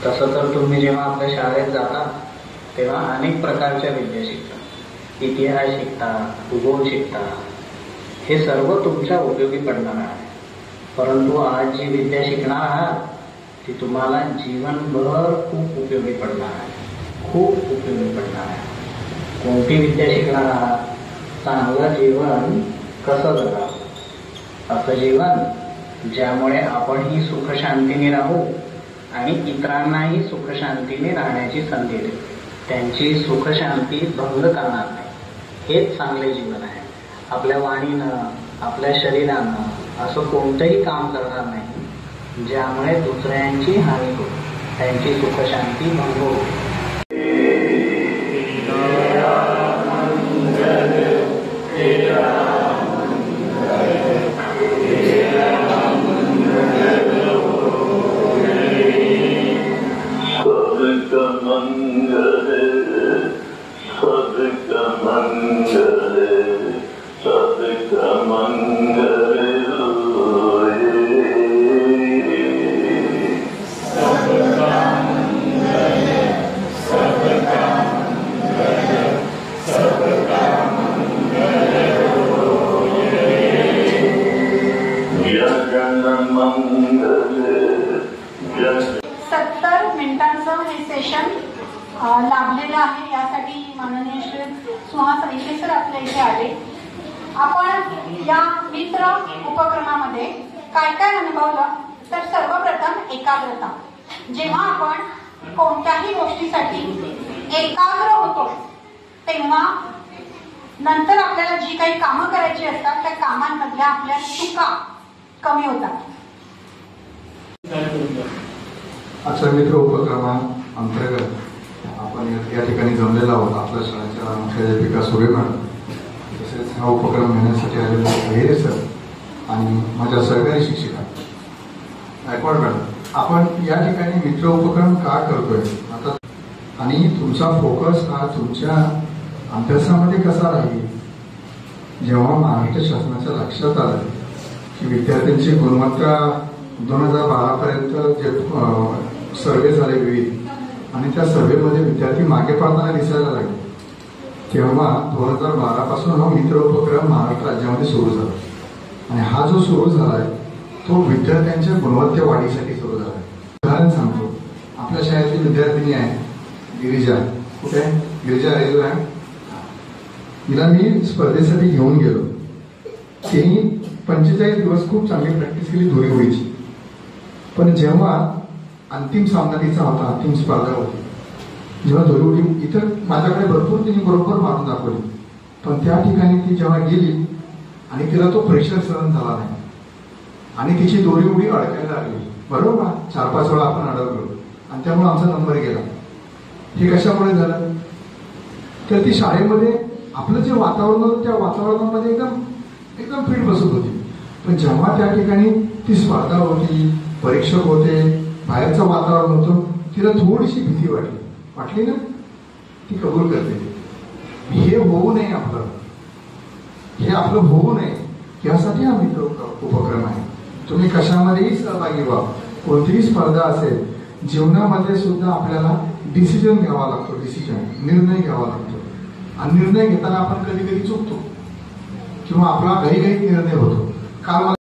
तसं तर तुम्ही जेव्हा आपल्या शाळेत जाता तेव्हा अनेक प्रकारच्या विद्या शिकता, इतिहास शिकता, भूगोल शिकता, हे सर्व तुमच्या उपयोगी पडणार आहे. परंतु आज जी विद्या शिकणार आहात ती तुम्हाला जीवनभर खूप उपयोगी पडणार आहे, खूप उपयोगी पडणार आहे. कोणती विद्या शिकणार आहात? चांगलं जीवन कसं जगावं, असं जीवन ज्यामुळे आपणही सुखशांतीने राहू आणि इतरांनाही सुखशांतीने राहण्याची संधी देऊ, त्यांची सुखशांती भंग करणार नाही. हेच चांगले जीवन आहे. आपल्या वाणीनं, आपल्या शरीरानं असं कोणतंही काम करणार नाही ज्यामुळे दुसऱ्यांची हानी होईल, त्यांची सुखशांती भंग होईल. मिनिटांचं हे सेशन लाभलेलं आहे. यासाठी माननीय श्री सुहास ऐशे सर आपल्या इथे आले. आपण या मित्र उपक्रमामध्ये काय काय अनुभवलं तर सर्वप्रथम एकाग्रता. जेव्हा आपण कोणत्याही गोष्टीसाठी एकाग्र होतो तेव्हा नंतर आपल्याला जी काही कामं करायची असतात त्या कामांमधल्या आपल्या चुका कमी होतात. आजच्या मित्र उपक्रमाअंतर्गत आपण या ठिकाणी जमलेला आहोत. आपल्या शाळेच्या मुख्याध्यापिका सुरे मॅडम, तसेच हा उपक्रम घेण्यासाठी आलेले अहिरे सर आणि माझ्या सहकारी शिक्षिका गायकवाड मॅडम. आपण या ठिकाणी मित्र उपक्रम का करतोय आता आणि तुमचा फोकस हा तुमच्या अभ्यासामध्ये कसा राहील. जेव्हा महाराष्ट्र शासनाच्या लक्षात आलं की विद्यार्थ्यांची गुणवत्ता 2012 पर्यंत जे सर्वे झाले विविध आणि त्या सर्वेमध्ये विद्यार्थी मागे पडताना दिसायला लागले, तेव्हा 2012 पासून हा मित्र उपक्रम महाराष्ट्र राज्यामध्ये सुरू झाला. आणि हा जो सुरू झालाय तो विद्यार्थ्यांच्या गुणवत्ता वाढीसाठी सुरू झालाय. उदाहरण सांगतो, आपल्या शाळेतली विद्यार्थिनी आहे गिरिजा. कुठे आहे गिरिजा? रेल्वे आहे. तिला मी स्पर्धेसाठी घेऊन गेलो. तिने 45 दिवस खूप चांगली प्रॅक्टिस केली दोरी उडीची. पण जेव्हा अंतिम सामना तिचा होता, अंतिम स्पर्धा होती, जेव्हा दोरी उडी इतर माझ्याकडे भरपूर तिने बरोबर मारून दाखवली, पण त्या ठिकाणी ती जेव्हा गेली आणि तिला तो प्रेशर सहन झाला नाही आणि तिची दोरी उडी अडकायला लागली. बरोबर, 4-5 वेळा आपण अडकलो आणि त्यामुळे आमचा नंबर गेला. हे कशामुळे झालं तर ती शाळेमध्ये आपलं जे वातावरण होतं त्या वातावरणामध्ये एकदम फिट बसत होती. पण जेव्हा त्या ठिकाणी ती स्पर्धा होती, परीक्षक होते, बाहेरचं वातावरण होतं, तिला थोडीशी भीती वाटली ना, ती कबूल करते. हे होऊ नये, हे आपलं होऊ नये यासाठी हा मित्र उपक्रम आहे. तुम्ही कशामध्येही सहभागी व्हा. कोणतीही स्पर्धा असेल, जीवनामध्ये सुद्धा आपल्याला डिसिजन घ्यावा लागतो, निर्णय घ्यावा लागतो. आणि निर्णय घेताना आपण कधी कधी चुकतो किंवा आपला घाईघाईत निर्णय होतो. काल